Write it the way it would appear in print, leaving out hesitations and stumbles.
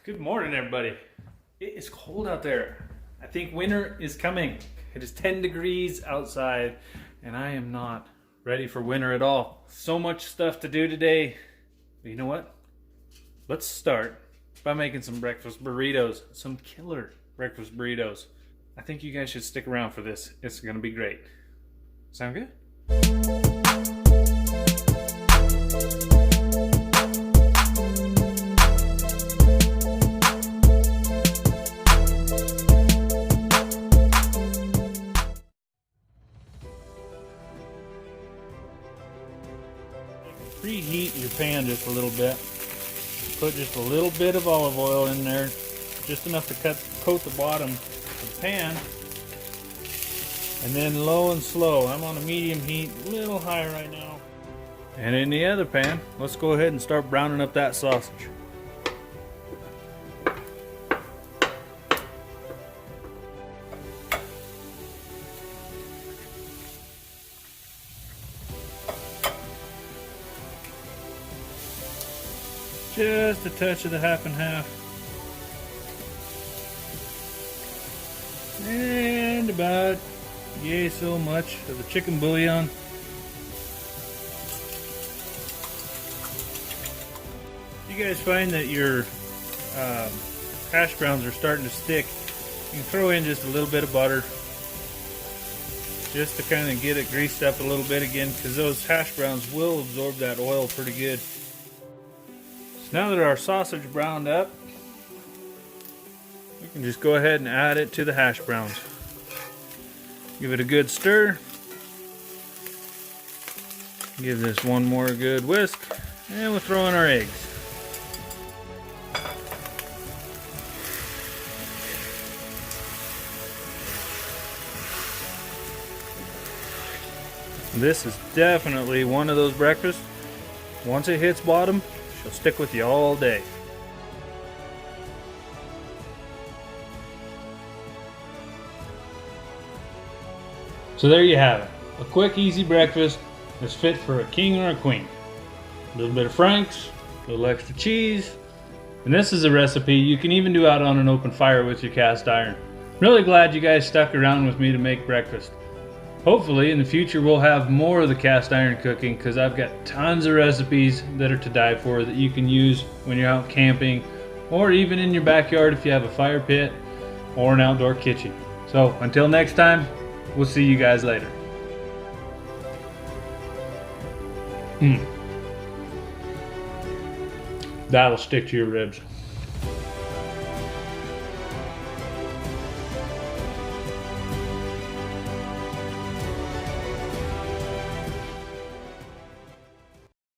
Good morning, everybody. It is cold out there. I think winter is coming. It is 10 degrees outside, and I am not ready for winter at all. So much stuff to do today. But you know what? Let's start by making some breakfast burritos. Some killer breakfast burritos. I think you guys should stick around for this. It's gonna be great. Sound good? Preheat your pan just a little bit. Put just a little bit of olive oil in there, just enough to coat the bottom of the pan. And then low and slow. I'm on a medium heat, a little high right now. And in the other pan, let's go ahead and start browning up that sausage. Just a touch of the half and half. And about yay so much of the chicken bouillon. You guys find that your hash browns are starting to stick, you can throw in just a little bit of butter just to kind of get it greased up a little bit again, because those hash browns will absorb that oil pretty good. Now that our sausage browned up, we can just go ahead and add it to the hash browns. Give it a good stir. Give this one more good whisk, and we'll throw in our eggs. This is definitely one of those breakfasts. Once it hits bottom, she'll stick with you all day. So there you have it. A quick, easy breakfast that's fit for a king or a queen. A little bit of Frank's, a little extra cheese. And this is a recipe you can even do out on an open fire with your cast iron. Really glad you guys stuck around with me to make breakfast. Hopefully in the future we'll have more of the cast iron cooking, because I've got tons of recipes that are to die for that you can use when you're out camping, or even in your backyard if you have a fire pit or an outdoor kitchen. So until next time, we'll see you guys later. That'll stick to your ribs.